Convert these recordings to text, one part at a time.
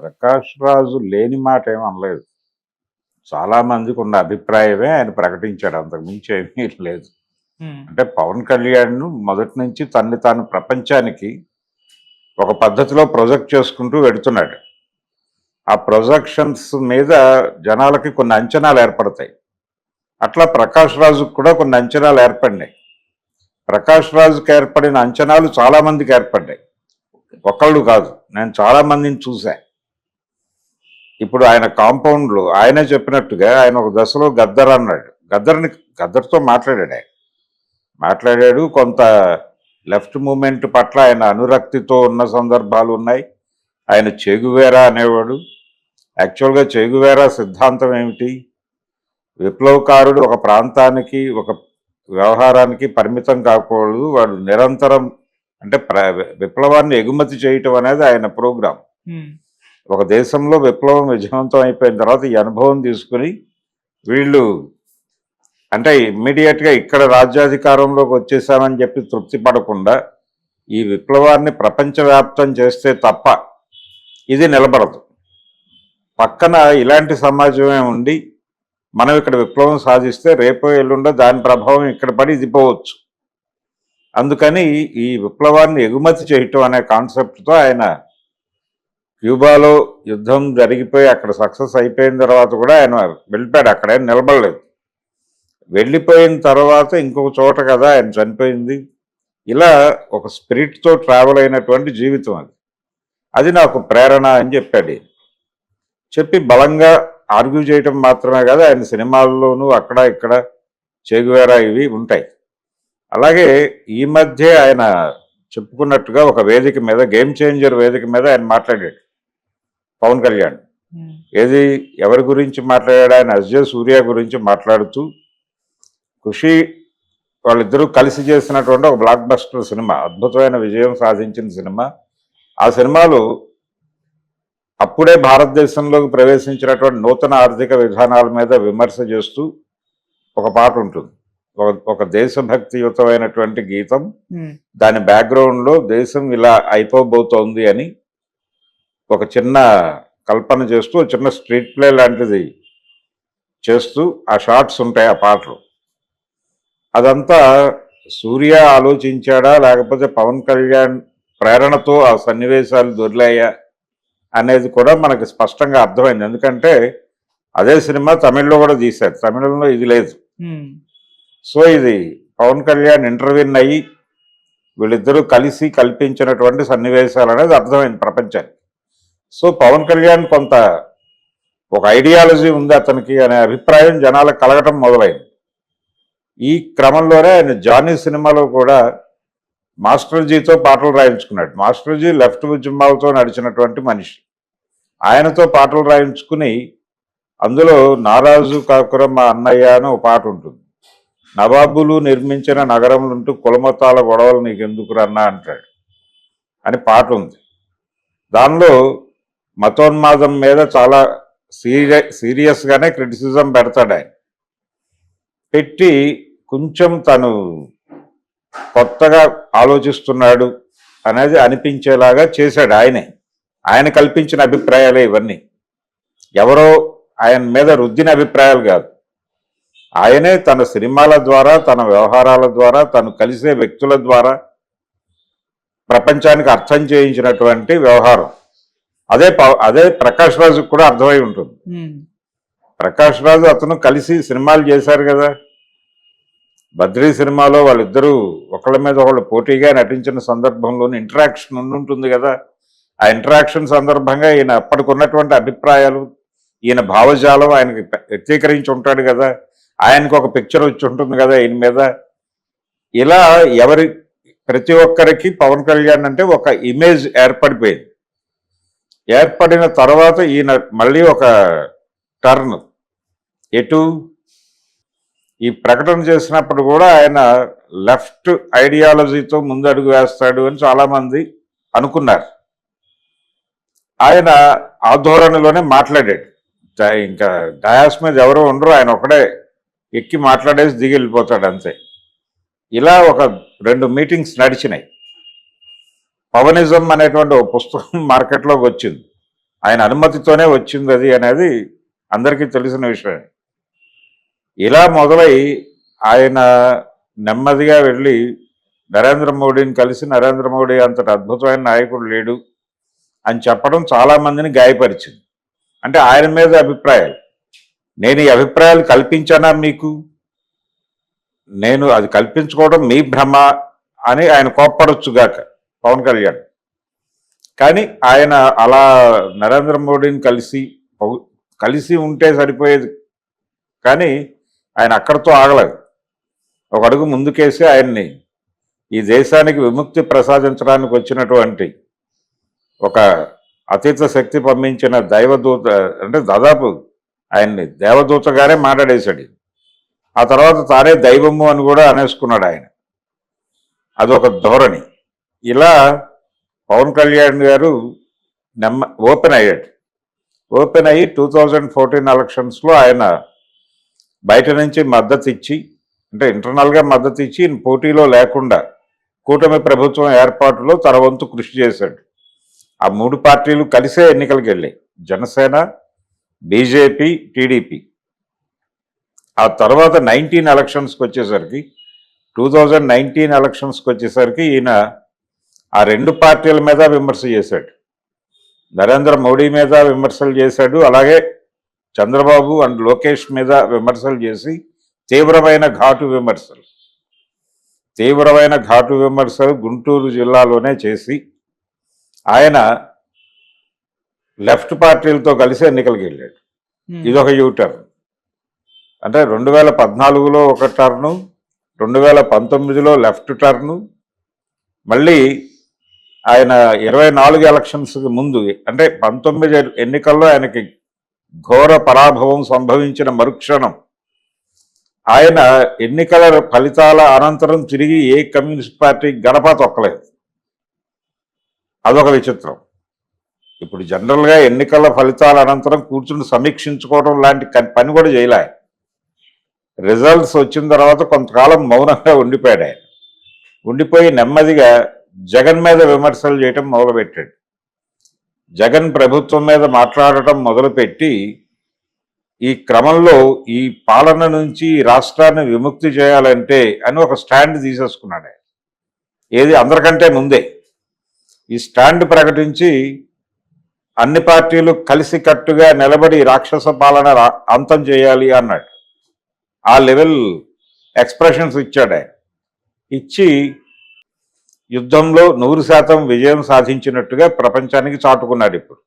ప్రకాష్ రాజు లేని మాట ఏం అనలేదు. చాలా మందికి ఉన్న అభిప్రాయమే ఆయన ప్రకటించాడు. అంతకు మించి ఏమీ లేదు. అంటే పవన్ కళ్యాణ్ మొదటి నుంచి తన్ని తాను ప్రపంచానికి ఒక పద్ధతిలో ప్రొజెక్ట్ చేసుకుంటూ వెడుతున్నాడు. ఆ ప్రొజెక్షన్స్ మీద జనాలకి కొన్ని అంచనాలు ఏర్పడతాయి. అట్లా ప్రకాష్ రాజుకు కూడా కొన్ని అంచనాలు ఏర్పడినాయి. ప్రకాష్ రాజుకి ఏర్పడిన అంచనాలు చాలా మందికి ఏర్పడ్డాయి. ఒకళ్ళు కాదు, నేను చాలా మందిని చూశా. ఇప్పుడు ఆయన కాంపౌండ్లో ఆయనే చెప్పినట్టుగా ఆయన ఒక దశలో గద్దర్ అన్నాడు. గద్దర్తో మాట్లాడాడు. కొంత లెఫ్ట్ మూమెంట్ పట్ల ఆయన అనురక్తితో ఉన్న సందర్భాలు ఉన్నాయి. ఆయన చెగువేరా అనేవాడు. యాక్చువల్గా చెగువేరా సిద్ధాంతం ఏమిటి? విప్లవకారుడు ఒక ప్రాంతానికి ఒక వ్యవహారానికి పరిమితం కాకూడదు, వాడు నిరంతరం అంటే విప్లవాన్ని ఎగుమతి చేయటం అనేది ఆయన ప్రోగ్రాం. ఒక దేశంలో విప్లవం విజయవంతం అయిపోయిన తర్వాత ఈ అనుభవం తీసుకుని వీళ్ళు అంటే ఇమ్మీడియట్గా ఇక్కడ రాజ్యాధికారంలోకి వచ్చేసామని చెప్పి తృప్తి పడకుండా ఈ విప్లవాన్ని ప్రపంచవ్యాప్తం చేస్తే తప్ప ఇది నిలబడదు. పక్కన ఇలాంటి సమాజమే ఉండి మనం ఇక్కడ విప్లవం సాధిస్తే రేపో ఎల్లుండో దాని ప్రభావం ఇక్కడ పడి ఇది పోవచ్చు. అందుకని ఈ విప్లవాన్ని ఎగుమతి చేయటం అనే కాన్సెప్ట్తో ఆయన క్యూబాలో యుద్ధం జరిగిపోయి అక్కడ సక్సెస్ అయిపోయిన తర్వాత కూడా ఆయన వెళ్ళిపోయాడు. అక్కడే నిలబడలేదు. వెళ్ళిపోయిన తర్వాత ఇంకొక చోట కదా ఆయన చనిపోయింది. ఇలా ఒక స్పిరిట్తో ట్రావెల్ అయినటువంటి జీవితం అది నాకు ప్రేరణ అని చెప్పాడు. చెప్పి బలంగా ఆర్గ్యూ చేయటం మాత్రమే కాదు, ఆయన సినిమాల్లోనూ అక్కడ ఇక్కడ చెగువేరా ఇవి ఉంటాయి. అలాగే ఈ మధ్య ఆయన చెప్పుకున్నట్టుగా ఒక వేదిక మీద, గేమ్ చేంజర్ వేదిక మీద ఆయన మాట్లాడాడు పవన్ కళ్యాణ్. ఏది ఎవరి గురించి మాట్లాడాడు? ఆయన అజయ్ సూర్య గురించి మాట్లాడుతూ ఖుషి వాళ్ళిద్దరూ కలిసి చేసినటువంటి ఒక బ్లాక్ బస్టర్ సినిమా, అద్భుతమైన విజయం సాధించిన సినిమా. ఆ సినిమాలో అప్పుడే భారతదేశంలోకి ప్రవేశించినటువంటి నూతన ఆర్థిక విధానాల మీద విమర్శ చేస్తూ ఒక పాట ఉంటుంది. ఒక దేశభక్తియుతమైనటువంటి గీతం. దాని బ్యాక్గ్రౌండ్లో దేశం ఇలా అయిపోబోతోంది అని ఒక చిన్న కల్పన చేస్తూ చిన్న స్ట్రీట్ ప్లే లాంటిది చేస్తూ ఆ షార్ట్స్ ఉంటాయి ఆ పాటలు. అదంతా సూర్య ఆలోచించాడా లేకపోతే పవన్ కళ్యాణ్ ప్రేరణతో ఆ సన్నివేశాలు దొరిలాయా అనేది కూడా మనకి స్పష్టంగా అర్థమైంది. ఎందుకంటే అదే సినిమా తమిళ్లో కూడా తీశారు, తమిళంలో ఇది లేదు. సో ఇది పవన్ కళ్యాణ్ ఇంటర్వ్యూన్ అయ్యి వీళ్ళిద్దరూ కలిసి కల్పించినటువంటి సన్నివేశాలు అనేది అర్థమైంది ప్రపంచానికి. సో పవన్ కళ్యాణ్ కొంత ఒక ఐడియాలజీ ఉంది అతనికి అనే అభిప్రాయం జనాలకు కలగటం మొదలైంది. ఈ క్రమంలోనే ఆయన జానీ సినిమాలో కూడా మాస్టర్జీతో పాటలు రాయించుకున్నాడు. మాస్టర్జీ లెఫ్ట్ ఉద్యమాలతో నడిచినటువంటి మనిషి. ఆయనతో పాటలు రాయించుకుని అందులో నారాజు కాకుర మా అన్నయ్య అని ఒక పాట ఉంటుంది. నవాబులు నిర్మించిన నగరంలుంటూ కులమతాల గొడవలు నీకెందుకు రన్నా అంటాడు అని పాట ఉంది. దానిలో మతోన్మాదం మీద చాలా సీరియస్గానే క్రిటిసిజం పెడతాడు. ఆయన పెట్టి కొంచెం తను కొత్తగా ఆలోచిస్తున్నాడు అనేది అనిపించేలాగా చేశాడు. ఆయన కల్పించిన అభిప్రాయాలే ఇవన్నీ. ఎవరో ఆయన మీద రుద్దిన అభిప్రాయాలు కాదు. ఆయనే తన సినిమాల ద్వారా, తన వ్యవహారాల ద్వారా, తను కలిసే వ్యక్తుల ద్వారా ప్రపంచానికి అర్థం చేయించినటువంటి వ్యవహారం. అదే ప్రకాష్ రాజుకు కూడా అర్థమై ఉంటుంది. ప్రకాష్ రాజు అతను కలిసి సినిమాలు చేశారు కదా. బద్రీ సినిమాలో వాళ్ళిద్దరూ ఒకళ్ళ మీద ఒకళ్ళు పోటీగా నటించిన సందర్భంలోని ఇంటరాక్షన్ ఉంటుంది కదా. ఆ ఇంటరాక్షన్ సందర్భంగా ఈయన అప్పటికున్నటువంటి అభిప్రాయాలు, ఈయన భావజాలం ఆయనకి వ్యక్తీకరించి ఉంటాడు కదా. ఆయనకు ఒక పిక్చర్ వచ్చి ఉంటుంది కదా ఈయన మీద. ఇలా ప్రతి ఒక్కరికి పవన్ కళ్యాణ్ అంటే ఒక ఇమేజ్ ఏర్పడిపోయింది. ఏర్పడిన తర్వాత ఈయన మళ్ళీ ఒక టర్న్ ఈ ప్రకటన చేసినప్పుడు కూడా ఆయన లెఫ్ట్ ఐడియాలజీతో ముందడుగు వేస్తాడు అని చాలామంది అనుకున్నారు. ఆయన ఆ ధోరణిలోనే మాట్లాడాడు. ఇంకా డయాస్ మీద ఎవరో ఉండరు, ఆయన ఒకడే ఎక్కి మాట్లాడేసి దిగి వెళ్ళిపోతాడు అంతే. ఇలా ఒక 2 మీటింగ్స్ నడిచినాయి. పవనిజం అనేటువంటి ఒక పుస్తకం మార్కెట్లోకి వచ్చింది. ఆయన అనుమతితోనే వచ్చింది అది అనేది అందరికీ తెలిసిన విషయం. ఇలా మొదలై ఆయన నెమ్మదిగా వెళ్ళి నరేంద్ర మోడీని కలిసి నరేంద్ర మోడీ అంతటి అద్భుతమైన నాయకుడు లేడు అని చెప్పడం చాలామందిని గాయపరిచింది. అంటే ఆయన మీద అభిప్రాయాలు, నేను ఈ అభిప్రాయాలు కల్పించానా మీకు, నేను అది కల్పించుకోవడం మీ భ్రమ అని ఆయన కోప్పడొచ్చుగాక పవన్ కళ్యాణ్. కానీ ఆయన అలా నరేంద్ర మోడీని కలిసి ఉంటే సరిపోయేది, కానీ ఆయన అక్కడితో ఆగలేదు. ఒక అడుగు ముందుకేసి ఆయన్ని ఈ దేశానికి విముక్తి ప్రసాదించడానికి వచ్చినటువంటి ఒక అతీత శక్తి పంపించిన దైవదూత, అంటే దాదాపు ఆయన్ని దేవదూతగానే మాట్లాడేశాడు. ఆ తర్వాత తానే దైవము అని కూడా అనేసుకున్నాడు ఆయన. అదొక ధోరణి. ఇలా పవన్ కళ్యాణ్ గారు ఓపెన్ అయ్యాడు. ఓపెన్ అయ్యి 2014 ఎలక్షన్స్లో ఆయన బయట నుంచి మద్దతు ఇచ్చి, అంటే ఇంటర్నల్గా మద్దతు ఇచ్చి పోటీలో లేకుండా కూటమి ప్రభుత్వం ఏర్పాటులో తన వంతు కృషి చేశాడు. ఆ 3 పార్టీలు కలిసే ఎన్నికలకు వెళ్ళాయి, జనసేన, బీజేపీ, టీడీపీ. ఆ తర్వాత 2019 ఎలక్షన్స్కి వచ్చేసరికి ఈయన ఆ 2 పార్టీల మీద విమర్శ చేశాడు. నరేంద్ర మోడీ మీద విమర్శలు చేశాడు, అలాగే చంద్రబాబు అండ్ లోకేష్ మీద విమర్శలు చేసి తీవ్రమైన ఘాటు విమర్శలు గుంటూరు జిల్లాలోనే చేసి ఆయన లెఫ్ట్ పార్టీలతో కలిసి ఎన్నికలకు వెళ్ళాడు. ఇదొక యూటర్న్. అంటే 2014లో ఒక టర్ను, 2019లో లెఫ్ట్ టర్ను, మళ్ళీ ఆయన 24 ఎలక్షన్స్కి ముందు అంటే 19 ఎన్నికల్లో ఆయనకి ఘోర పరాభవం సంభవించిన మరుక్షణం ఆయన ఎన్నికల ఫలితాల అనంతరం తిరిగి ఏ కమ్యూనిస్ట్ పార్టీ గడప తొక్కలేదు. అదొక విచిత్రం. ఇప్పుడు జనరల్గా ఎన్నికల ఫలితాల అనంతరం కూర్చుని సమీక్షించుకోవడం లాంటి పని కూడా చేయలే. రిజల్ట్స్ వచ్చిన తర్వాత కొంతకాలం మౌనంగా ఉండిపోయాడు ఆయన. ఉండిపోయి నెమ్మదిగా జగన్ మీద విమర్శలు చేయటం మొదలుపెట్టాడు. జగన్ ప్రభుత్వం మీద మాట్లాడటం మొదలుపెట్టి ఈ క్రమంలో ఈ పాలన నుంచి రాష్ట్రాన్ని విముక్తి చేయాలంటే అని ఒక స్టాండ్ తీసేసుకున్నాడు ఆయన. ఏది అందరికంటే ముందే ఈ స్టాండ్ ప్రకటించి అన్ని పార్టీలు కలిసికట్టుగా నిలబడి రాక్షస పాలన అంతం చేయాలి అన్నాడు. ఆ లెవెల్ ఎక్స్ప్రెషన్స్ ఇచ్చాడు ఆయన. ఇచ్చి యుద్ధంలో 100% విజయం సాధించినట్టుగా ప్రపంచానికి చాటుకున్నాడు. ఇప్పుడు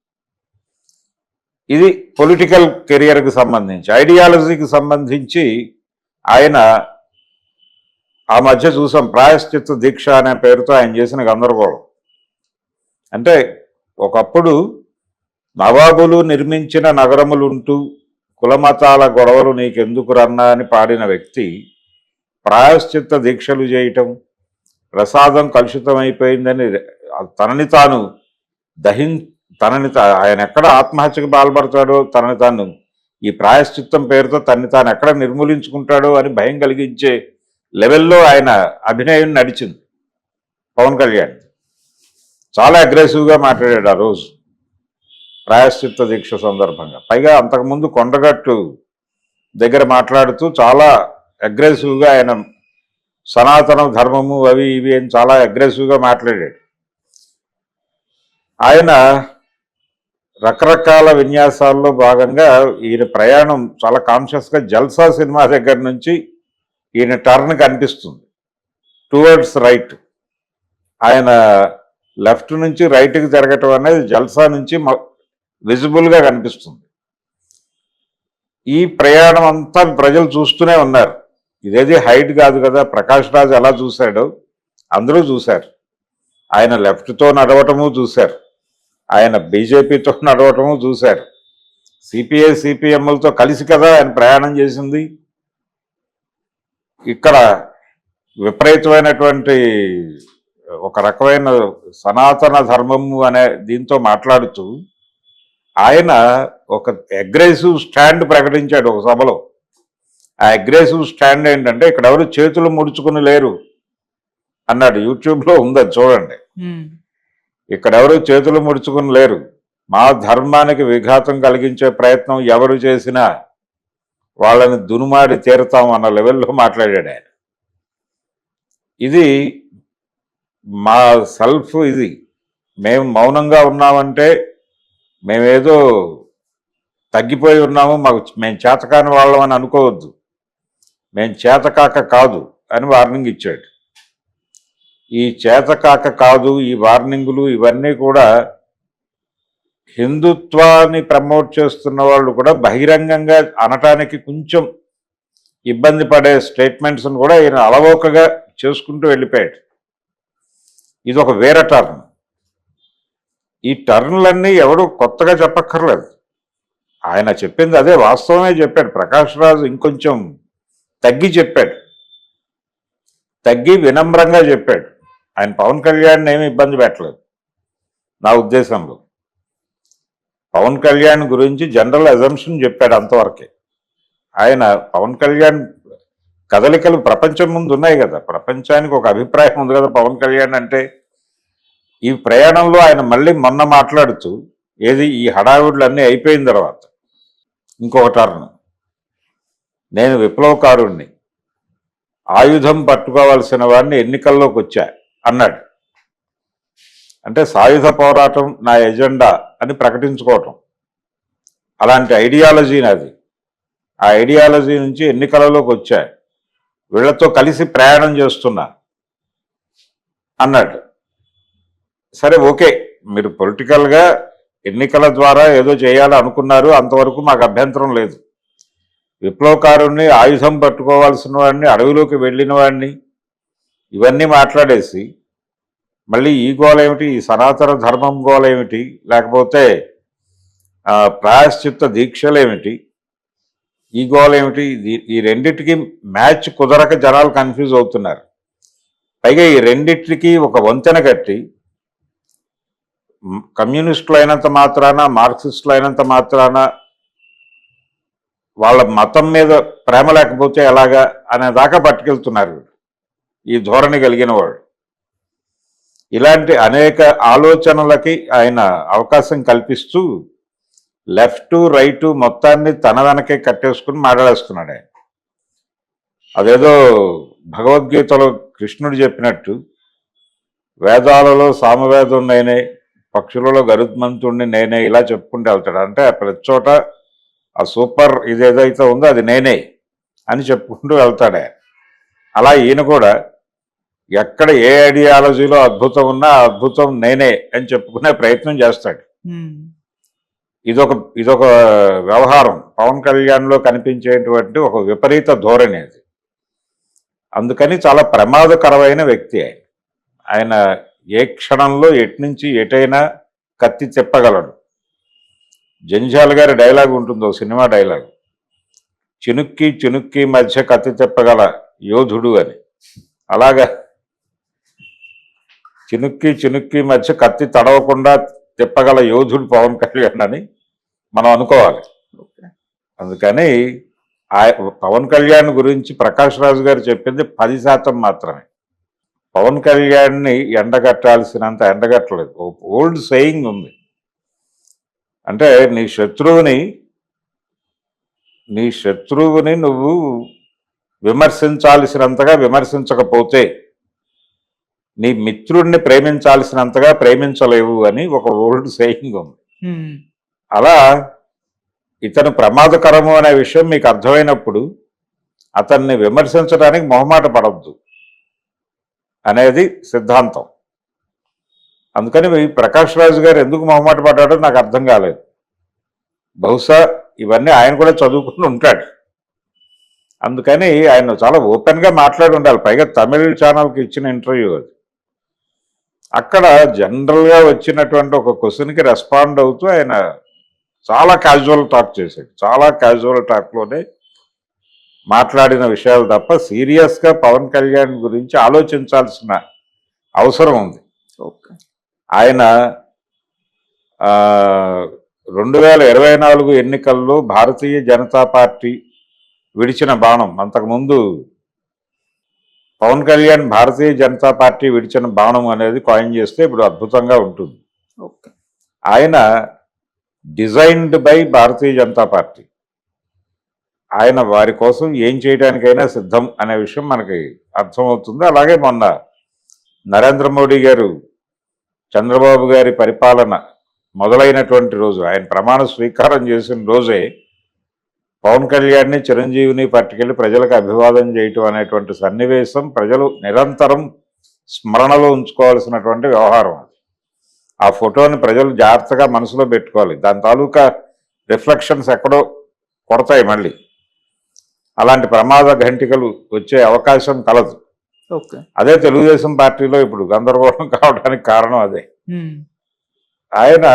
ఇది పొలిటికల్ కెరియర్కి సంబంధించి, ఐడియాలజీకి సంబంధించి ఆయన ఆ మధ్య చూసాం ప్రాయశ్చిత్త దీక్ష అనే పేరుతో ఆయన చేసిన గందరగోళం. అంటే ఒకప్పుడు నవాబులు నిర్మించిన నగరములుంటూ కులమతాల గొడవలు నీకెందుకు రన్నా అని పాడిన వ్యక్తి ప్రాయశ్చిత్త దీక్షలు చేయటం, ప్రసాదం కలుషితమైపోయిందని ఆయన ఎక్కడ ఆత్మహత్యకు పాల్పడతాడో, తనని తాను ఈ ప్రాయశ్చిత్తం పేరుతో తాను ఎక్కడ నిర్మూలించుకుంటాడో అని భయం కలిగించే లెవెల్లో ఆయన అభినయం నడిచింది పవన్ కళ్యాణ్. చాలా అగ్రెసివ్గా మాట్లాడాడు ఆ రోజు ప్రాయశ్చిత్త దీక్ష సందర్భంగా. పైగా అంతకుముందు కొండగట్టు దగ్గర మాట్లాడుతూ చాలా అగ్రెసివ్గా ఆయన సనాతన ధర్మము అవి ఇవి అని చాలా అగ్రెసివ్గా మాట్లాడాడు. ఆయన రకరకాల విన్యాసాల్లో భాగంగా ఈయన ప్రయాణం చాలా కాన్షియస్గా జల్సా సినిమా దగ్గర నుంచి ఈయన టర్న్ కనిపిస్తుంది టువర్డ్స్ రైట్. ఆయన లెఫ్ట్ నుంచి రైట్కి జరగటం అనేది జల్సా నుంచి విజిబుల్గా కనిపిస్తుంది. ఈ ప్రయాణం అంతా ప్రజలు చూస్తూనే ఉన్నారు. ఇదేది హైట్ కాదు కదా, ప్రకాష్ రాజ్ ఎలా చూశాడో అందరూ చూశారు. ఆయన లెఫ్ట్తో నడవటము చూశారు, ఆయన బీజేపీతో నడవటము చూశారు, సిపిఐ సిపిఎంలతో కలిసి కదా ఆయన ప్రయాణం చేసింది. ఇక్కడ విపరీతమైనటువంటి ఒక రకమైన సనాతన ధర్మము అనే దీంతో మాట్లాడుతూ ఆయన ఒక అగ్రెసివ్ స్టాండ్ ప్రకటించాడు ఒక సభలో. ఆ అగ్రెసివ్ స్టాండ్ ఏంటంటే ఇక్కడ ఎవరు చేతులు ముడుచుకుని లేరు అన్నాడు. యూట్యూబ్లో ఉంది, అది చూడండి. ఇక్కడ ఎవరు చేతులు ముడుచుకుని లేరు, మా ధర్మానికి విఘాతం కలిగించే ప్రయత్నం ఎవరు చేసినా వాళ్ళని దునుమాడి తీరుతాం అన్న లెవెల్లో మాట్లాడాడు ఆయన. ఇది మా సెల్ఫ్. ఇది మేము మౌనంగా ఉన్నామంటే మేమేదో తగ్గిపోయి ఉన్నాము, మేము చేతకాని వాళ్ళం అని అనుకోవద్దు. మేము చేతకాక కాదు అని వార్నింగ్ ఇచ్చాడు. ఈ చేతకాక కాదు, ఈ వార్నింగులు ఇవన్నీ కూడా హిందుత్వాన్ని ప్రమోట్ చేస్తున్న వాళ్ళు కూడా బహిరంగంగా అనటానికి కొంచెం ఇబ్బంది పడే స్టేట్మెంట్స్ను కూడా ఈయన అలవోకగా చేసుకుంటూ వెళ్ళిపోయాడు. ఇది ఒక వేరే టర్న్. ఈ టర్న్లన్నీ ఎవడు కొత్తగా చెప్పక్కర్లేదు. ఆయన చెప్పింది అదే, వాస్తవమే చెప్పాడు. ప్రకాష్ రాజు ఇంకొంచెం తగ్గి చెప్పాడు, తగ్గి వినమ్రంగా చెప్పాడు. ఆయన పవన్ కళ్యాణ్ ఏమీ ఇబ్బంది పెట్టలేదు నా ఉద్దేశంలో. పవన్ కళ్యాణ్ గురించి జనరల్ అజంప్షన్ చెప్పాడు అంతవరకే. ఆయన పవన్ కళ్యాణ్ కదలికలు ప్రపంచం ముందు ఉన్నాయి కదా, ప్రపంచానికి ఒక అభిప్రాయం ఉంది కదా పవన్ కళ్యాణ్ అంటే. ఈ ప్రయాణంలో ఆయన మళ్ళీ మొన్న మాట్లాడుతూ, ఏది ఈ హడావుడులు అన్నీ అయిపోయిన తర్వాత ఇంకొక టర్న్, నేను విప్లవకారుణ్ణి, ఆయుధం పట్టుకోవాల్సిన వాడిని, ఎన్నికల్లోకి వచ్చా అన్నాడు. అంటే సాయుధ పోరాటం నా ఎజెండా అని ప్రకటించుకోవటం. అలాంటి ఐడియాలజీ నాది. ఆ ఐడియాలజీ నుంచి ఎన్నికలలోకి వచ్చా, వీళ్లతో కలిసి ప్రయాణం చేస్తున్నా అన్నాడు. సరే, ఓకే, మీరు పొలిటికల్గా ఎన్నికల ద్వారా ఏదో చేయాలి అనుకున్నారు, అంతవరకు మాకు అభ్యంతరం లేదు. విప్లవకారుణ్ణి, ఆయుధం పట్టుకోవాల్సిన వాడిని, అడవిలోకి వెళ్ళిన వాడిని, ఇవన్నీ మాట్లాడేసి మళ్ళీ ఈ గోల ఏమిటి, ఈ సనాతన ధర్మం గోల ఏమిటి, లేకపోతే ప్రాయశ్చిత్త దీక్షలేమిటి, ఈ గోల ఏమిటి, ఈ రెండిటికి మ్యాచ్ కుదరక జనాలు కన్ఫ్యూజ్ అవుతున్నారు. పైగా ఈ రెండిటికి ఒక వంతెన కట్టి కమ్యూనిస్టులు అయినంత మాత్రాన, మార్క్సిస్టులు అయినంత మాత్రాన వాళ్ళ మతం మీద ప్రేమ లేకపోతే ఎలాగా అనేదాకా పట్టుకెళ్తున్నారు ఈ ధోరణి కలిగిన వాడు. ఇలాంటి అనేక ఆలోచనలకి ఆయన అవకాశం కల్పిస్తూ లెఫ్ట్ రైటు మొత్తాన్ని తన వెనకే కట్టేసుకుని మాట్లాడేస్తున్నాడు ఆయన. అదేదో భగవద్గీతలో కృష్ణుడు చెప్పినట్టు, వేదాలలో సామవేదం నేనే, పక్షులలో గరుత్మంతుడిని నేనే, ఇలా చెప్పుకుంటూ వెళ్తాడు. అంటే ప్రతి చోట ఆ సూపర్ ఇదేదైతే ఉందో అది నేనే అని చెప్పుకుంటూ వెళ్తాడే. అలా ఈయన కూడా ఎక్కడ ఏ ఐడియాలజీలో అద్భుతం ఉన్నా ఆ అద్భుతం నేనే అని చెప్పుకునే ప్రయత్నం చేస్తాడు. ఇదొక వ్యవహారం పవన్ కళ్యాణ్లో కనిపించేటువంటి ఒక విపరీత ధోరణి అది. అందుకని చాలా ప్రమాదకరమైన వ్యక్తి ఆయన. ఆయన ఏ క్షణంలో ఎట్నుంచి ఎటైనా కత్తి తిప్పగలడు. జంజాల గారి డైలాగ్ ఉంటుందో, సినిమా డైలాగ్, చినుక్కి చినుక్కి మధ్య కత్తి తిప్పగల యోధుడు అని. అలాగా చినుక్కి చినుక్కి మధ్య కత్తి తడవకుండా తిప్పగల యోధుడు పవన్ కళ్యాణ్ అని మనం అనుకోవాలి. అందుకని పవన్ కళ్యాణ్ గురించి ప్రకాష్ రాజు గారు చెప్పింది 10% మాత్రమే. పవన్ కళ్యాణ్ని ఎండగట్టాల్సినంత ఎండగట్టలేదు. ఓల్డ్ సెయింగ్ ఉంది, అంటే నీ శత్రువుని నువ్వు విమర్శించాల్సినంతగా విమర్శించకపోతే నీ మిత్రుడిని ప్రేమించాల్సినంతగా ప్రేమించలేవు అని ఒక ఓల్డ్ సేయింగ్ ఉంది. అలా ఇతను ప్రమాదకరము అనే విషయం మీకు అర్థమైనప్పుడు అతన్ని విమర్శించడానికి మొహమాట పడద్దు అనేది సిద్ధాంతం. అందుకని ప్రకాష్ రాజు గారు ఎందుకు మొహమాట పడ్డాడో నాకు అర్థం కాలేదు. బహుశా ఇవన్నీ ఆయన కూడా చదువుకుని ఉంటాడు. అందుకని ఆయన చాలా ఓపెన్గా మాట్లాడి ఉండాలి. పైగా తమిళ ఛానల్కి ఇచ్చిన ఇంటర్వ్యూ అది. అక్కడ జనరల్గా వచ్చినటువంటి ఒక క్వశ్చన్కి రెస్పాండ్ అవుతూ ఆయన చాలా క్యాజువల్ టాక్ చేశాడు. చాలా క్యాజువల్ టాక్లోనే మాట్లాడిన విషయాలు తప్ప సీరియస్గా పవన్ కళ్యాణ్ గురించి ఆలోచించాల్సిన అవసరం ఉంది. ఆయన 2024 ఎన్నికల్లో భారతీయ జనతా పార్టీ విడిచిన బాణం, అంతకుముందు పవన్ కళ్యాణ్ భారతీయ జనతా పార్టీ విడిచిన బాణం అనేది కాయిన్ చేస్తే ఇప్పుడు అద్భుతంగా ఉంటుంది. ఆయన designed by Bharatiya Janata party. ఆయన వారి కోసం ఏం చేయడానికైనా సిద్ధం అనే విషయం మనకి అర్థమవుతుంది. అలాగే మొన్న నరేంద్ర మోడీ గారు చంద్రబాబు గారి పరిపాలన మొదలైనటువంటి రోజు, ఆయన ప్రమాణ స్వీకారం చేసిన రోజే పవన్ కళ్యాణ్ని, చిరంజీవిని పట్టుకెళ్ళి ప్రజలకు అభివాదం చేయటం అనేటువంటి సన్నివేశం ప్రజలు నిరంతరం స్మరణలో ఉంచుకోవాల్సినటువంటి వ్యవహారం. అది ఆ ఫోటోని ప్రజలు జాగ్రత్తగా మనసులో పెట్టుకోవాలి. దాని తాలూకా రిఫ్లెక్షన్స్ ఎక్కడో కొడతాయి మళ్ళీ. అలాంటి ప్రమాద ఘంటికలు వచ్చే అవకాశం కలదు. అదే తెలుగుదేశం పార్టీలో ఇప్పుడు గందరగోళం కావడానికి కారణం అదే. ఆయన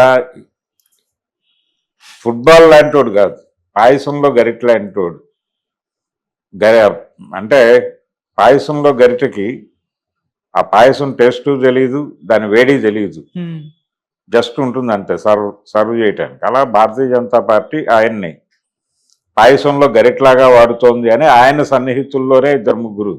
ఫుట్బాల్ లాంటివాడు కాదు, పాయసంలో గరిట లాంటివాడు. అంటే పాయసంలో గరిటకి ఆ పాయసం టేస్ట్ తెలియదు, దాని వేడి తెలియదు, జస్ట్ ఉంటుంది అంతే సర్వ్ చేయటానికి. అలా భారతీయ జనతా పార్టీ ఆయన్ని పాయసంలో గరిట్లాగా వాడుతోంది అని ఆయన సన్నిహితుల్లోనే 2-3